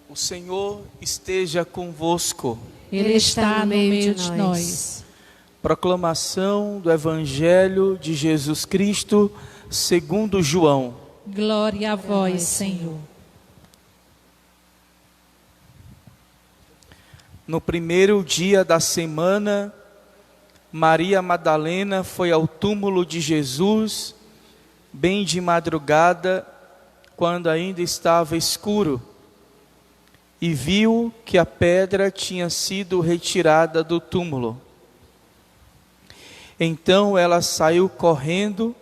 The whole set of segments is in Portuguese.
O Senhor esteja convosco. Ele está no meio de nós. Proclamação do Evangelho de Jesus Cristo, segundo João. Glória a vós, Senhor. No primeiro dia da semana, Maria Madalena foi ao túmulo de Jesus, bem de madrugada, quando ainda estava escuro, e viu que a pedra tinha sido retirada do túmulo. Então ela saiu correndo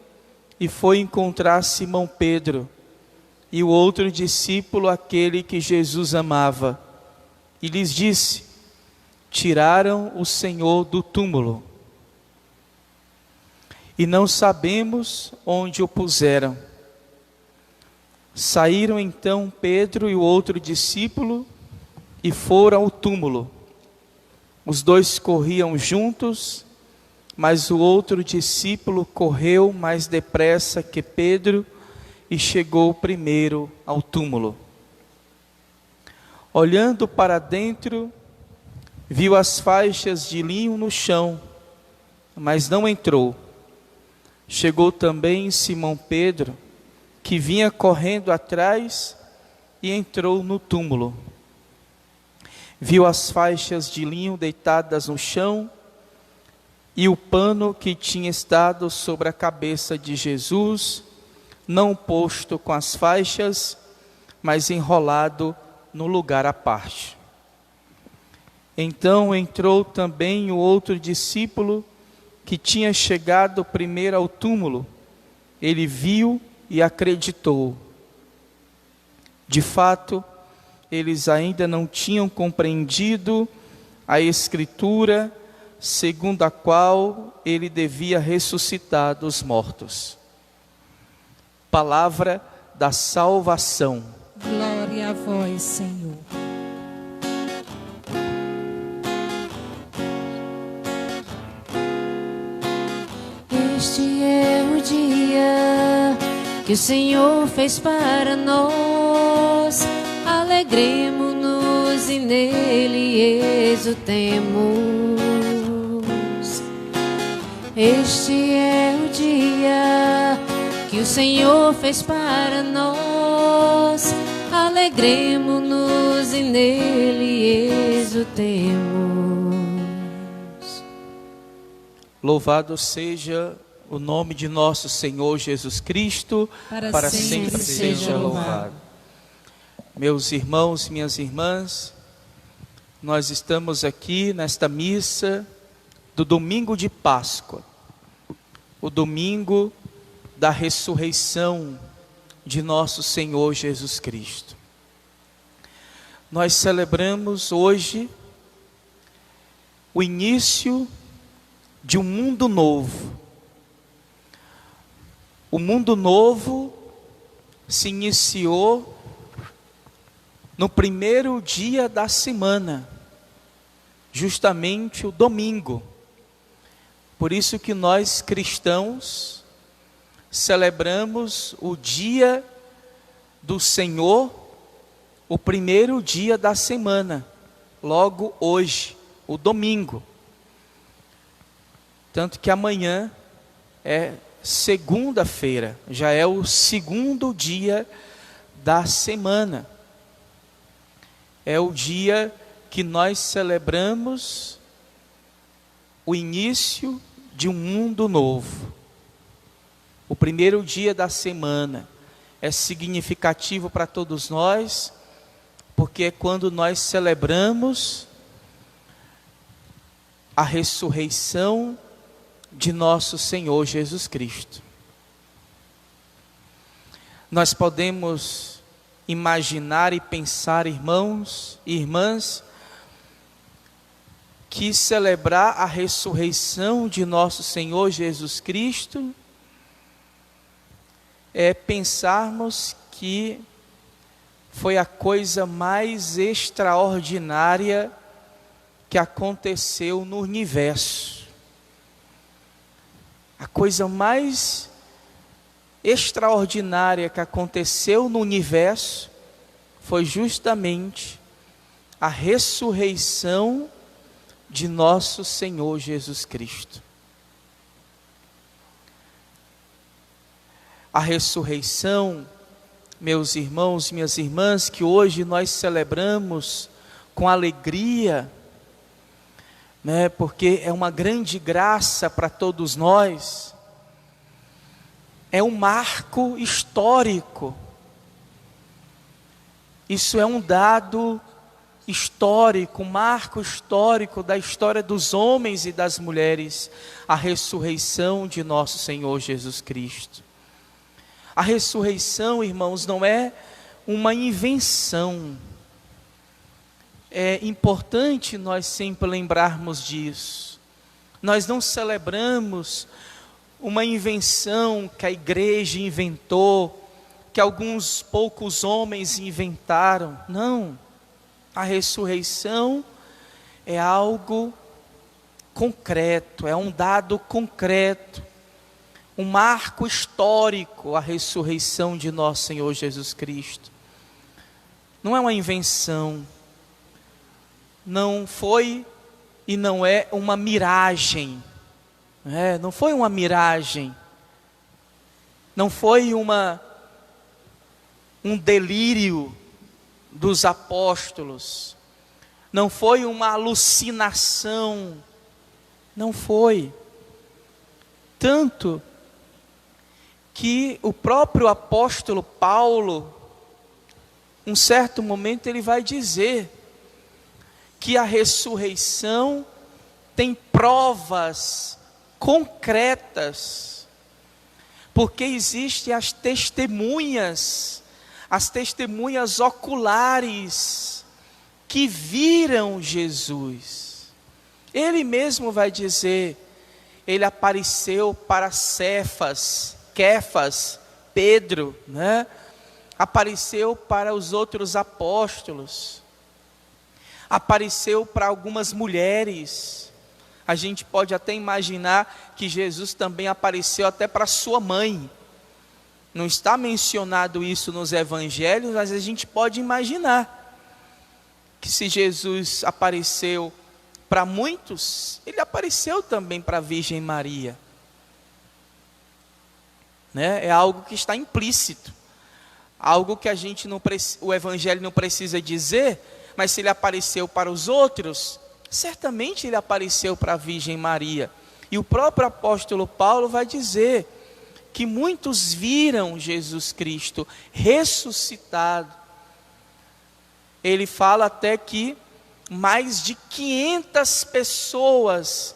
e foi encontrar Simão Pedro e o outro discípulo, aquele que Jesus amava, e lhes disse: tiraram o Senhor do túmulo e não sabemos onde o puseram. Saíram então Pedro e o outro discípulo e foram ao túmulo. Os dois corriam juntos, mas o outro discípulo correu mais depressa que Pedro e chegou primeiro ao túmulo. Olhando para dentro, viu as faixas de linho no chão, mas não entrou. Chegou também Simão Pedro, que vinha correndo atrás, e entrou no túmulo. Viu as faixas de linho deitadas no chão e o pano que tinha estado sobre a cabeça de Jesus, não posto com as faixas, mas enrolado no lugar à parte. Então entrou também o outro discípulo que tinha chegado primeiro ao túmulo. Ele viu e acreditou. De fato, eles ainda não tinham compreendido a Escritura, segundo a qual ele devia ressuscitar dos mortos. Palavra da salvação. Glória a vós, Senhor. Este é o dia que o Senhor fez para nós. Alegremo-nos e nele exultemos. Este é o dia que o Senhor fez para nós. Alegremo-nos e nele exultemos. Louvado seja o nome de nosso Senhor Jesus Cristo, para sempre seja louvado. Meus irmãos e minhas irmãs, nós estamos aqui nesta missa do domingo de Páscoa, o domingo da ressurreição de nosso Senhor Jesus Cristo. Nós celebramos hoje o início de um mundo novo. O mundo novo se iniciou no primeiro dia da semana, justamente o domingo. Por isso que nós cristãos celebramos o dia do Senhor, o primeiro dia da semana, logo hoje, o domingo. Tanto que amanhã é segunda-feira, já é o segundo dia da semana. É o dia que nós celebramos o início de um mundo novo. O primeiro dia da semana é significativo para todos nós, porque é quando nós celebramos a ressurreição de nosso Senhor Jesus Cristo. Nós podemos imaginar e pensar, irmãos e irmãs, que celebrar a ressurreição de nosso Senhor Jesus Cristo é pensarmos que foi a coisa mais extraordinária que aconteceu no universo. A coisa mais extraordinária que aconteceu no universo foi justamente a ressurreição de nosso Senhor Jesus Cristo. A ressurreição, meus irmãos e minhas irmãs, que hoje nós celebramos com alegria, né, porque é uma grande graça para todos nós, é um marco histórico. Isso é um dado histórico, um marco histórico da história dos homens e das mulheres, a ressurreição de nosso Senhor Jesus Cristo. A ressurreição, irmãos, não é uma invenção. É importante nós sempre lembrarmos disso. Nós não celebramos uma invenção que a igreja inventou, que alguns poucos homens inventaram. Não. A ressurreição é algo concreto, é um dado concreto, um marco histórico, a ressurreição de nosso Senhor Jesus Cristo. Não é uma invenção, não foi e não é uma miragem, não foi uma miragem, não foi um delírio dos apóstolos, não foi uma alucinação, não foi. Tanto que o próprio apóstolo Paulo, um certo momento ele vai dizer que a ressurreição tem provas concretas, porque existem as testemunhas oculares que viram Jesus. Ele mesmo vai dizer, ele apareceu para Kefas, Pedro, né? Apareceu para os outros apóstolos, apareceu para algumas mulheres. A gente pode até imaginar que Jesus também apareceu até para sua mãe. Não está mencionado isso nos evangelhos, mas a gente pode imaginar que se Jesus apareceu para muitos, ele apareceu também para a Virgem Maria. É algo que está implícito, algo que o evangelho não precisa dizer, mas se ele apareceu para os outros, certamente ele apareceu para a Virgem Maria. E o próprio apóstolo Paulo vai dizer que muitos viram Jesus Cristo ressuscitado. Ele fala até que mais de 500 pessoas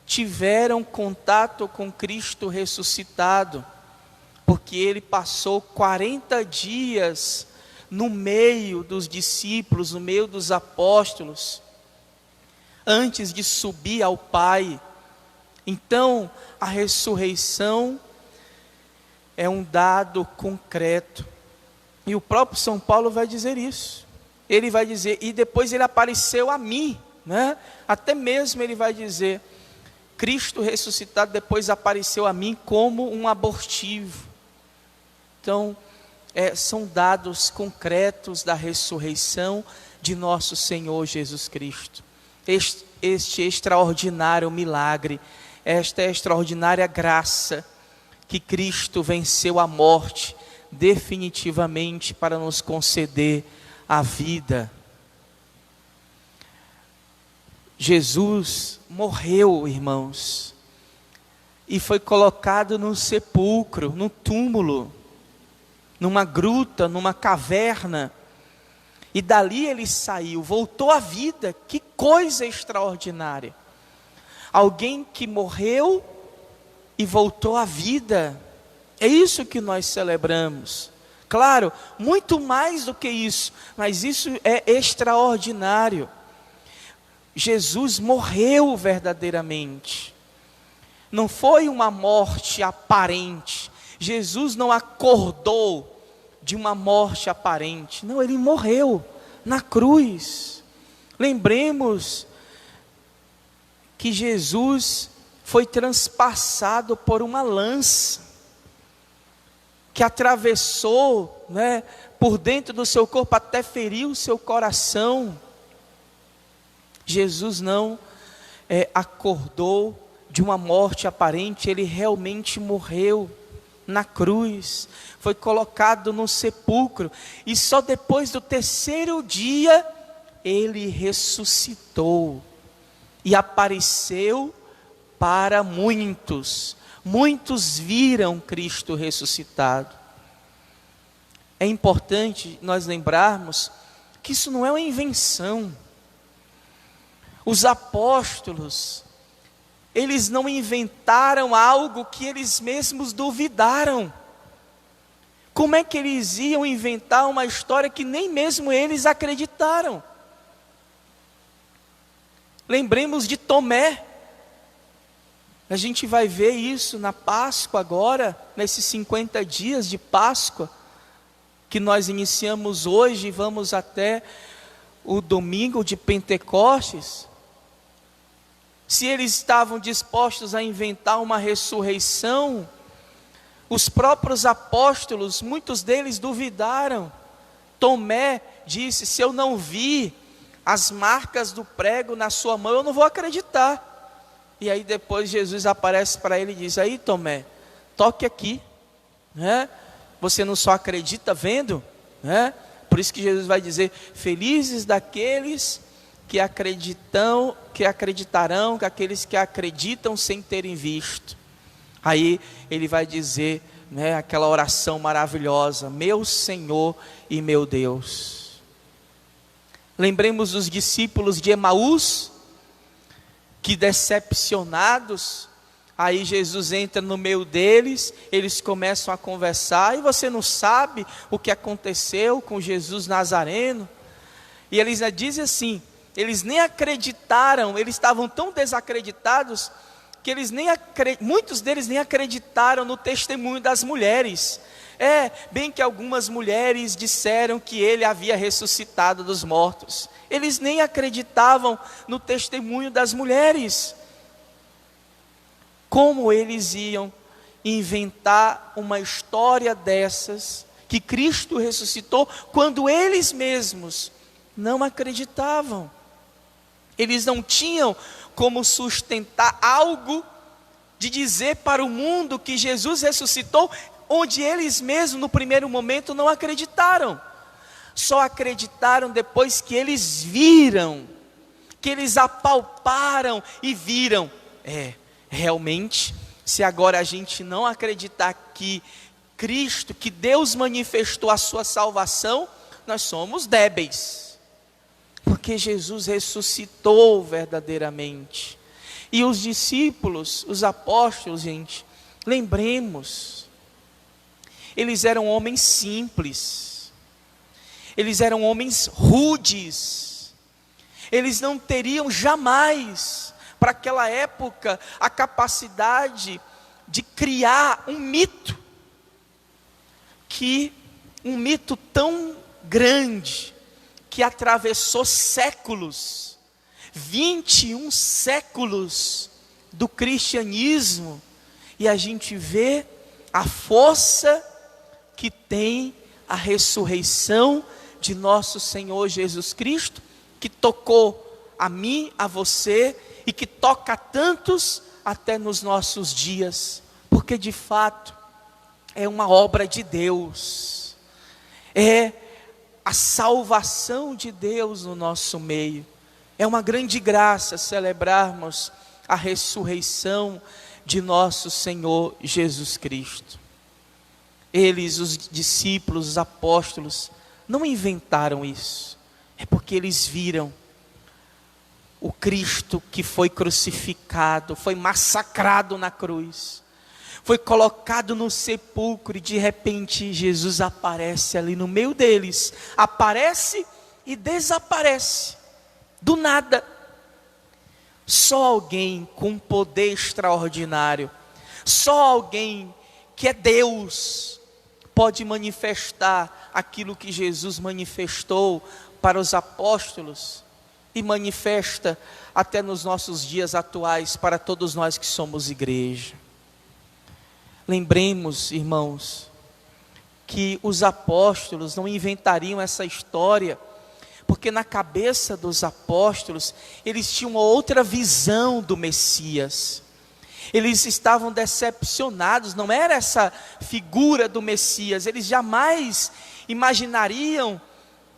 tiveram contato com Cristo ressuscitado, porque ele passou 40 dias no meio dos discípulos, no meio dos apóstolos, antes de subir ao Pai. Então, a ressurreição é um dado concreto, e o próprio São Paulo vai dizer isso. Ele vai dizer, e depois ele apareceu a mim, né? Até mesmo ele vai dizer, Cristo ressuscitado depois apareceu a mim como um abortivo. Então, são dados concretos da ressurreição de nosso Senhor Jesus Cristo. Este extraordinário milagre, esta extraordinária graça, que Cristo venceu a morte definitivamente para nos conceder a vida. Jesus morreu, irmãos, e foi colocado no sepulcro, no túmulo, numa gruta, numa caverna, e dali ele saiu, voltou à vida. Que coisa extraordinária! Alguém que morreu e voltou à vida. É isso que nós celebramos. Claro, muito mais do que isso, mas isso é extraordinário. Jesus morreu verdadeiramente. Não foi uma morte aparente. Jesus não acordou de uma morte aparente. Não, ele morreu na cruz. Lembremos que Jesus foi transpassado por uma lança que atravessou, por dentro do seu corpo até ferir o seu coração. Jesus não acordou de uma morte aparente, ele realmente morreu na cruz, foi colocado no sepulcro, e só depois do terceiro dia, ele ressuscitou, e apareceu para muitos. Muitos viram Cristo ressuscitado. É importante nós lembrarmos que isso não é uma invenção. Os apóstolos, eles não inventaram algo que eles mesmos duvidaram. Como é que eles iam inventar uma história que nem mesmo eles acreditaram? Lembremos de Tomé. A gente vai ver isso na Páscoa agora, nesses 50 dias de Páscoa, que nós iniciamos hoje e vamos até o domingo de Pentecostes. Se eles estavam dispostos a inventar uma ressurreição, os próprios apóstolos, muitos deles duvidaram. Tomé disse: se eu não vi as marcas do prego na sua mão, eu não vou acreditar. E aí depois Jesus aparece para ele e diz: aí Tomé, toque aqui, né? Você não só acredita vendo, né? Por isso que Jesus vai dizer: felizes daqueles que acreditarão, que aqueles que acreditam sem terem visto. Aí ele vai dizer, né, aquela oração maravilhosa: meu Senhor e meu Deus. Lembremos dos discípulos de Emaús, que decepcionados, aí Jesus entra no meio deles, eles começam a conversar, e você não sabe o que aconteceu com Jesus Nazareno, e eles dizem assim, eles nem acreditaram, eles estavam tão desacreditados, que muitos deles nem acreditaram no testemunho das mulheres. Bem que algumas mulheres disseram que ele havia ressuscitado dos mortos. Eles nem acreditavam no testemunho das mulheres. Como eles iam inventar uma história dessas, que Cristo ressuscitou, quando eles mesmos não acreditavam? Eles não tinham como sustentar algo de dizer para o mundo que Jesus ressuscitou, onde eles mesmos no primeiro momento não acreditaram. Só acreditaram depois que eles viram, que eles apalparam e viram. Realmente, se agora a gente não acreditar que Cristo, que Deus manifestou a sua salvação, nós somos débeis, porque Jesus ressuscitou verdadeiramente. E os discípulos, os apóstolos, gente, lembremos, eles eram homens simples, eles eram homens rudes, eles não teriam jamais, para aquela época, a capacidade de criar um mito, um mito tão grande, que atravessou séculos, 21 séculos do cristianismo, e a gente vê a força que tem a ressurreição de nosso Senhor Jesus Cristo, que tocou a mim, a você, e que toca a tantos até nos nossos dias, porque de fato é uma obra de Deus, é a salvação de Deus no nosso meio. É uma grande graça celebrarmos a ressurreição de nosso Senhor Jesus Cristo. Eles, os discípulos, os apóstolos, não inventaram isso. É porque eles viram o Cristo que foi crucificado, foi massacrado na cruz, foi colocado no sepulcro, e de repente Jesus aparece ali no meio deles, aparece e desaparece, do nada. Só alguém com poder extraordinário, só alguém que é Deus, pode manifestar aquilo que Jesus manifestou para os apóstolos, e manifesta até nos nossos dias atuais, para todos nós que somos igreja. Lembremos, irmãos, que os apóstolos não inventariam essa história, porque na cabeça dos apóstolos, eles tinham uma outra visão do Messias. Eles estavam decepcionados, não era essa figura do Messias. Eles jamais imaginariam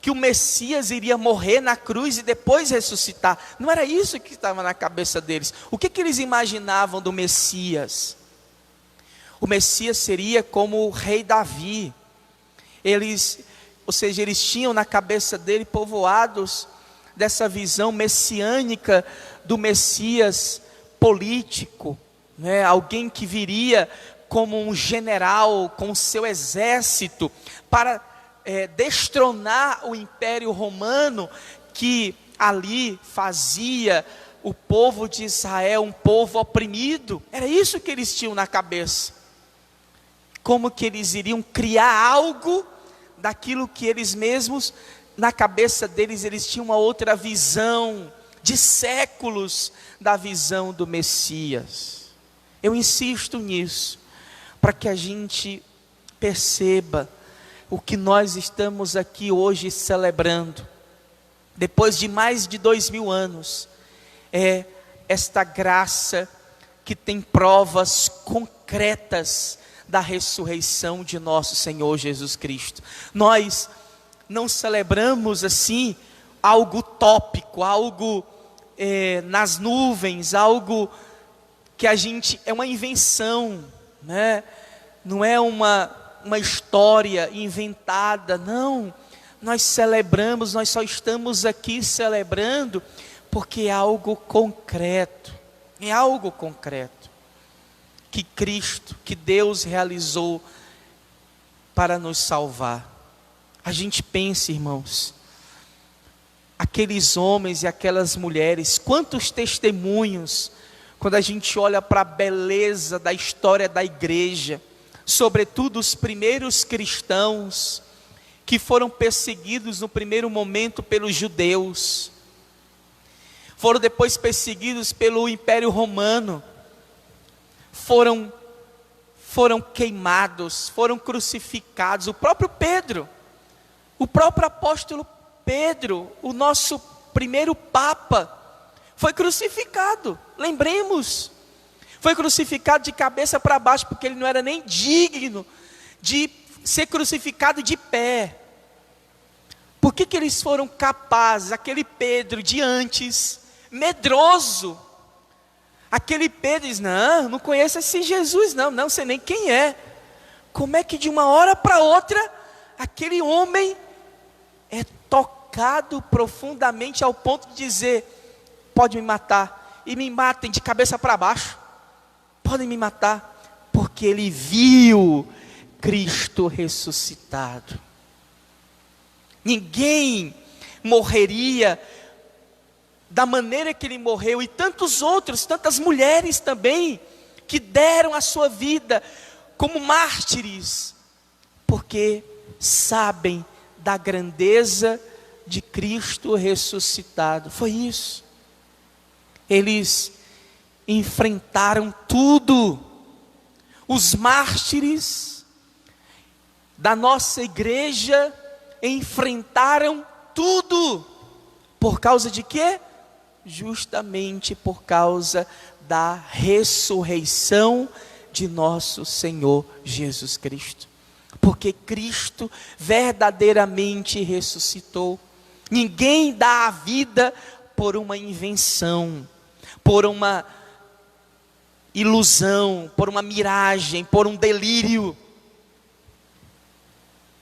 que o Messias iria morrer na cruz e depois ressuscitar. Não era isso que estava na cabeça deles. O que eles imaginavam do Messias? O Messias seria como o rei Davi. Eles tinham na cabeça dele povoados dessa visão messiânica do Messias político, né? Alguém que viria como um general com seu exército para destronar o Império Romano, que ali fazia o povo de Israel um povo oprimido. Era isso que eles tinham na cabeça. Como que eles iriam criar algo daquilo que eles mesmos, na cabeça deles, eles tinham uma outra visão, de séculos, da visão do Messias. Eu insisto nisso, para que a gente perceba o que nós estamos aqui hoje celebrando, depois de mais de 2000 anos, é esta graça que tem provas concretas da ressurreição de nosso Senhor Jesus Cristo. Nós não celebramos assim algo utópico, algo nas nuvens, algo que é uma invenção, né? Não é uma história inventada, não. Nós celebramos, nós só estamos aqui celebrando porque é algo concreto, que Cristo, que Deus realizou para nos salvar. A gente pensa, irmãos, aqueles homens e aquelas mulheres, quantos testemunhos, quando a gente olha para a beleza da história da igreja, sobretudo os primeiros cristãos, que foram perseguidos no primeiro momento pelos judeus, foram depois perseguidos pelo Império Romano, foram queimados, foram crucificados. O próprio Pedro, o próprio apóstolo Pedro, o nosso primeiro Papa, foi crucificado. Lembremos, foi crucificado de cabeça para baixo, porque ele não era nem digno de ser crucificado de pé. Por que eles foram capazes? Aquele Pedro de antes, medroso, aquele Pedro diz: não conheço esse Jesus, não sei nem quem é. Como é que de uma hora para outra, aquele homem é tocado profundamente ao ponto de dizer: pode me matar, e me matem de cabeça para baixo, podem me matar, porque ele viu Cristo ressuscitado. Ninguém morreria da maneira que ele morreu, e tantos outros, tantas mulheres também, que deram a sua vida como mártires, porque sabem da grandeza de Cristo ressuscitado. Foi isso. Eles enfrentaram tudo. Os mártires da nossa igreja enfrentaram tudo. Por causa de quê? Justamente por causa da ressurreição de nosso Senhor Jesus Cristo. Porque Cristo verdadeiramente ressuscitou. Ninguém dá a vida por uma invenção, por uma ilusão, por uma miragem, por um delírio.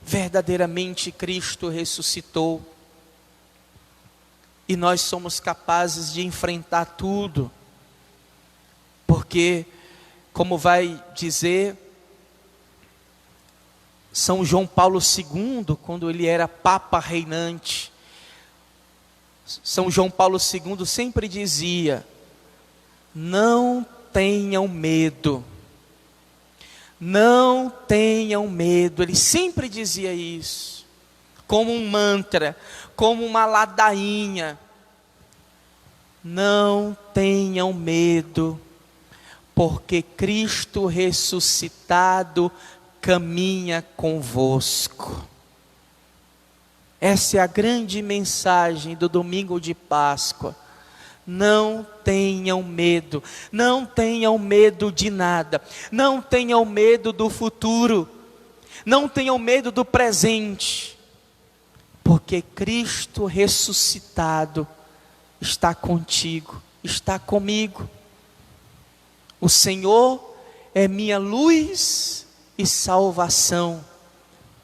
Verdadeiramente Cristo ressuscitou. E nós somos capazes de enfrentar tudo. Porque, como vai dizer São João Paulo II, quando ele era Papa reinante, São João Paulo II sempre dizia: não tenham medo, não tenham medo. Ele sempre dizia isso, como um mantra, como uma ladainha. Não tenham medo, porque Cristo ressuscitado caminha convosco. Essa é a grande mensagem do domingo de Páscoa. Não tenham medo, não tenham medo de nada, não tenham medo do futuro, não tenham medo do presente, porque Cristo ressuscitado está contigo, está comigo. O Senhor é minha luz e salvação.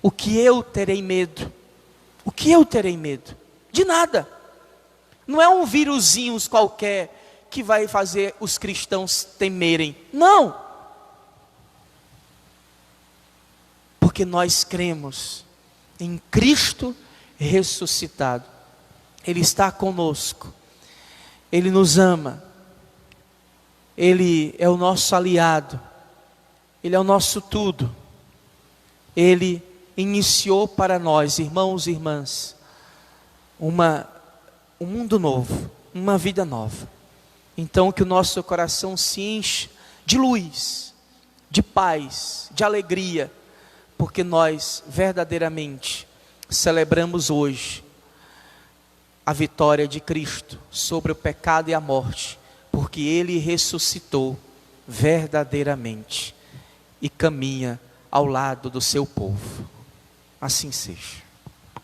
O que eu terei medo? O que eu terei medo? De nada. Não é um vírusinho qualquer que vai fazer os cristãos temerem. Não. Porque nós cremos em Cristo ressuscitado. Ele está conosco. Ele nos ama. Ele é o nosso aliado. Ele é o nosso tudo. Ele iniciou para nós, irmãos e irmãs, um mundo novo, uma vida nova. Então que o nosso coração se encha de luz, de paz, de alegria, porque nós verdadeiramente celebramos hoje a vitória de Cristo sobre o pecado e a morte, porque Ele ressuscitou verdadeiramente e caminha ao lado do seu povo. Assim seja.